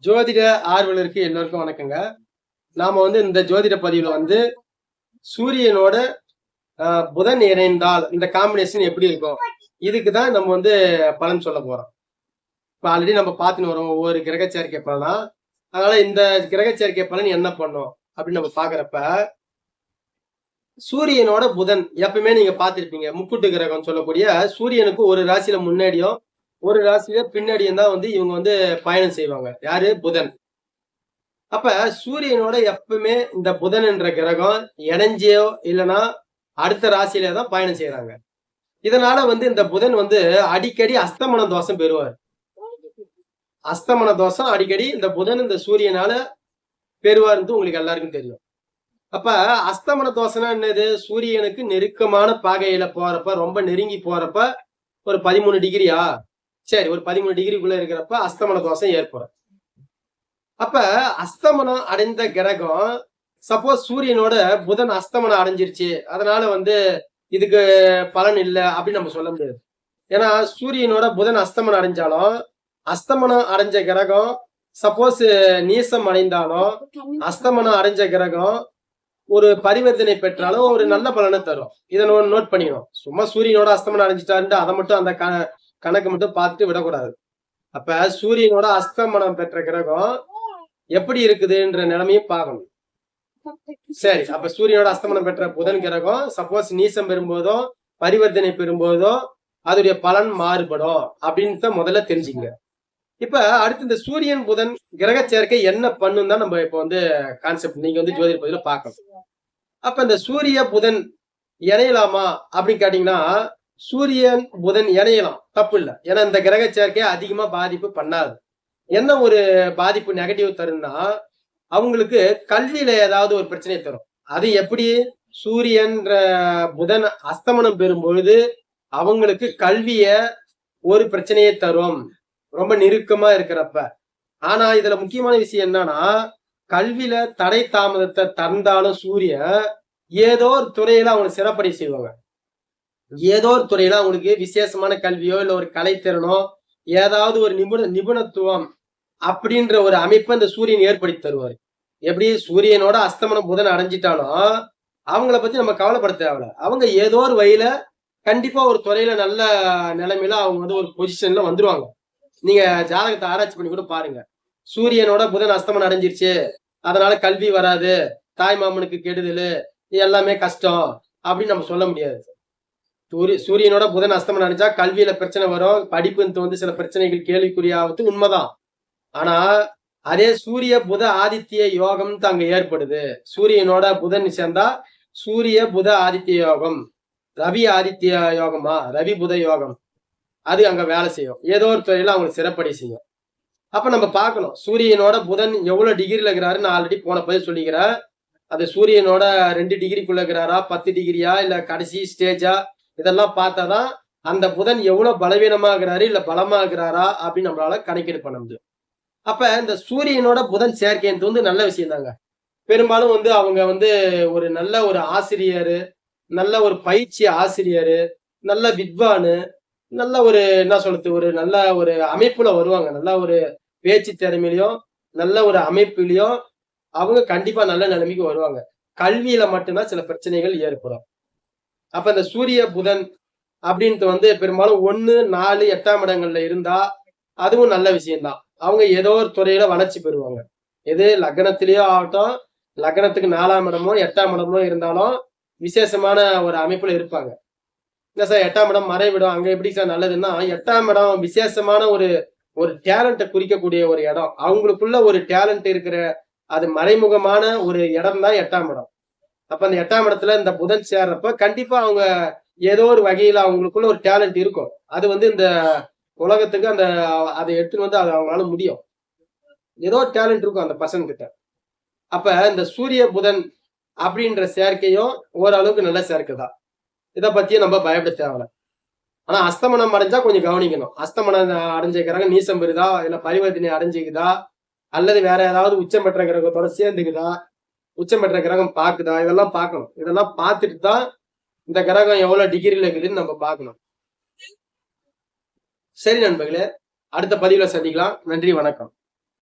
ஜோதிட ஆர்வலருக்கு எல்லோருக்கும் வணக்கங்க. நாம இந்த ஜோதிட பதிவுல சூரியனோட புதன் இணைந்தால் இந்த காம்பினேஷன் எப்படி இருக்கும், இதுக்குதான் நம்ம பலன் சொல்ல போறோம். இப்ப ஆல்ரெடி நம்ம பார்த்துன்னு வரோம் ஒவ்வொரு கிரக சேர்க்கை பலனா. அதனால இந்த கிரக சேர்க்கை பலன் என்ன பண்ணும் அப்படின்னு நம்ம பாக்குறப்ப, சூரியனோட புதன் எப்பவுமே நீங்க பார்த்திருப்பீங்க. முக்குட்டு கிரகம் சொல்லக்கூடிய சூரியனுக்கு ஒரு ராசியில முன்னாடியும் ஒரு ராசியில பின்னாடியும் தான் இவங்க பயணம் செய்வாங்க. யாரு? புதன். அப்ப சூரியனோட எப்பவுமே இந்த புதன் என்ற கிரகம் இணைஞ்சியோ இல்லைன்னா அடுத்த ராசியில தான் பயணம் செய்யறாங்க. இதனால இந்த புதன் அடிக்கடி அஸ்தமன தோஷம் பெறுவார். அஸ்தமன தோஷம் அடிக்கடி இந்த புதன் இந்த சூரியனால பெறுவார்னு உங்களுக்கு எல்லாருக்கும் தெரியும். அப்ப அஸ்தமன தோஷம்னா என்னது? சூரியனுக்கு நெருக்கமான பாகையில போறப்ப, ரொம்ப நெருங்கி போறப்ப, ஒரு 13 டிகிரியா, சரி, ஒரு 13 டிகிரிக்குள்ள இருக்கிறப்ப அஸ்தமன தோஷம் ஏற்படும். அப்ப அஸ்தமனம் அடைந்த கிரகம் சப்போஸ் சூரியனோட புதன் அஸ்தமனம் அடைஞ்சிருச்சு, அதனால இதுக்கு பலன் இல்லை அப்படின்னு நம்ம சொல்ல முடியாது. ஏன்னா சூரியனோட புதன் அஸ்தமனம் அடைஞ்சாலும், அஸ்தமனம் அடைஞ்ச கிரகம் சப்போஸ் நீசம் அடைந்தாலும், அஸ்தமனம் அடைஞ்ச கிரகம் ஒரு பரிவர்த்தனை பெற்றாலும் ஒரு நல்ல பலனை தரும். இதை நோட் பண்ணிக்கணும். சும்மா சூரியனோட அஸ்தமனம் அடைஞ்சிட்டாருன்ட்டு அதை மட்டும் அந்த கணக்கு மட்டும் பார்த்துட்டு விடக்கூடாது. அப்ப சூரியனோட அஸ்தமனம் பெற்ற கிரகம் எப்படி இருக்குதுன்ற நிலைமையும் பார்க்கணும். சரி, அப்ப சூரியனோட அஸ்தமனம் பெற்ற புதன் கிரகம் சப்போஸ் நீசம் பெறும்போதோ பரிவர்த்தனை பெறும்போதோ அதோடைய பலன் மாறுபடும் அப்படின்னு முதல்ல தெரிஞ்சுங்க. இப்ப அடுத்து இந்த சூரியன் புதன் கிரக சேர்க்கை என்ன பண்ணும் தான் நம்ம இப்ப கான்செப்ட் நீங்க ஜோதிட பதில பார்க்கணும். அப்ப இந்த சூரிய புதன் இணையலாமா அப்படின்னு கேட்டீங்கன்னா, சூரியன் புதன் இணையலாம், தப்பு இல்லை. ஏன்னா இந்த கிரக சேர்க்கை அதிகமா பாதிப்பு பண்ணாது. என்ன ஒரு பாதிப்பு நெகட்டிவ் தரும்னா, அவங்களுக்கு கல்வியில ஏதாவது ஒரு பிரச்சனை தரும். அது எப்படி? சூரியன்ற புதன் அஸ்தமனம் பெறும் பொழுது அவங்களுக்கு கல்விய ஒரு பிரச்சனையை தரும், ரொம்ப நெருக்கமா இருக்கிறப்ப. ஆனா இதுல முக்கியமான விஷயம் என்னன்னா, கல்வியில தடை தாமதத்தை தந்தாலும் சூரியன் ஏதோ ஒரு துறையில அவங்களை சிறப்படை செய்வாங்க. ஏதோ ஒரு துறையில அவங்களுக்கு விசேஷமான கல்வியோ இல்ல ஒரு கலைத்திறனோ ஏதாவது ஒரு நிபுணத்துவம் அப்படின்ற ஒரு அமைப்பை இந்த சூரியன் ஏற்படுத்தி தருவாரு. எப்படி? சூரியனோட அஸ்தமனம் புதன் அடைஞ்சிட்டாலும் அவங்கள பத்தி நம்ம கவலைப்பட தேவையில்ல. அவங்க ஏதோ ஒரு வழியில கண்டிப்பா ஒரு துறையில நல்ல நிலைமையில அவங்க ஒரு பொசிஷன்ல வந்துருவாங்க. நீங்க ஜாதகத்தை ஆராய்ச்சி பண்ணி கூட பாருங்க. சூரியனோட புதன் அஸ்தமனம் அடைஞ்சிருச்சு, அதனால கல்வி வராது, தாய் மாமனுக்கு கெடுதல், எல்லாமே கஷ்டம் அப்படின்னு நம்ம சொல்ல முடியாது. சூரியனோட புதன் அஸ்தமனம் அடைஞ்சா கல்வியில பிரச்சனை வரும், படிப்பு சில பிரச்சனைகள் கேள்விக்குறியாவது உண்மைதான். ஆனா அதே சூரிய புத ஆதித்ய யோகம் அங்க ஏற்படுது. சூரியனோட புதன் சேர்ந்தா சூரிய புத ஆதித்ய யோகம், ரவி ஆதித்ய யோகமா, ரவி புத யோகம், அது அங்க வேலை செய்யும். ஏதோ ஒரு துறையில அவங்க சிறப்படை செய்யும். அப்ப நம்ம பார்க்கணும் சூரியனோட புதன் எவ்வளவு டிகிரில இருக்கிறாரு. நான் ஆல்ரெடி போன பதில் சொல்லிக்கிறேன். அது சூரியனோட 2 டிகிரிக்குள்ள இருக்கிறாரா, 10 டிகிரியா, இல்ல கடைசி ஸ்டேஜா, இதெல்லாம் பார்த்தாதான் அந்த புதன் எவ்வளவு பலவீனமா இருக்கிறாரு இல்ல பலமா இருக்கிறாரா அப்படின்னு நம்மளால கணக்கீடு பண்ண முடியும். அப்ப இந்த சூரியனோட புதன் சேர்க்கை நல்ல விஷயம் தாங்க. பெரும்பாலும் அவங்க ஒரு நல்ல ஒரு ஆசிரியரு, நல்ல ஒரு பயிற்சி ஆசிரியரு, நல்ல வித்வானு, நல்ல ஒரு என்ன சொல்றது, ஒரு நல்ல ஒரு அமைப்புல வருவாங்க. நல்ல ஒரு பேச்சு திறமையிலையும் நல்ல ஒரு அமைப்புலயும் அவங்க கண்டிப்பா நல்ல நிலைமைக்கு வருவாங்க. கல்வியில மட்டும்தான் சில பிரச்சனைகள் ஏற்படும். அப்ப இந்த சூரிய புதன் அப்படின்ட்டு பெரும்பாலும் 1, 4, 8ஆம் இடங்கள்ல இருந்தா அதுவும் நல்ல விஷயம்தான். அவங்க ஏதோ ஒரு துறையில வளர்ச்சி பெறுவாங்க. எது லக்னத்திலேயோ ஆகட்டும், லக்னத்துக்கு 4ஆம் இடமோ 8ஆம் இடமோ இருந்தாலும் விசேஷமான ஒரு அமைப்புல இருப்பாங்க. இல்ல சார் 8ஆம் இடம் மறைவிடம், அங்க எப்படி சார் நல்லதுன்னா, 8ஆம் இடம் விசேஷமான ஒரு டேலண்ட்டை குறிக்கக்கூடிய ஒரு இடம். அவங்களுக்குள்ள ஒரு டேலண்ட் இருக்கிற அது மறைமுகமான ஒரு இடம் தான் 8ஆம் இடம். அப்ப அந்த 8ஆம் இடத்துல இந்த புதன் சேர்றப்ப கண்டிப்பா அவங்க ஏதோ ஒரு வகையில அவங்களுக்குள்ள ஒரு டேலண்ட் இருக்கும். அது இந்த உலகத்துக்கு அதை எடுத்துட்டு அது அவங்களால முடியும். ஏதோ ஒரு டேலண்ட் இருக்கும் அந்த பசங்க கிட்ட. அப்ப இந்த சூரிய புதன் அப்படின்ற சேர்க்கையும் ஓரளவுக்கு நல்ல சேர்க்கைதான். இதை பத்தியும் நம்ம பயப்பட தேவையில்ல. ஆனா அஸ்தமனம் அடைஞ்சா கொஞ்சம் கவனிக்கணும். அஸ்தமனம் அடைஞ்ச கிரகம் நீசம் பெறுதா, இல்ல பரிவர்த்தனை அடைஞ்சுக்குதா, அல்லது வேற ஏதாவது உச்சம் பெற்ற கிரகத்தோட சேர்ந்துக்குதா, உச்சம் பெற்ற கிரகம் பாக்குதா, இதெல்லாம் பார்க்கணும். இதெல்லாம் பார்த்துட்டு தான் இந்த கிரகம் எவ்வளவு டிகிரில இருக்குதுன்னு நம்ம பார்க்கணும். சரி நண்பர்களே, அடுத்த பதிவுல சந்திக்கலாம். நன்றி, வணக்கம்.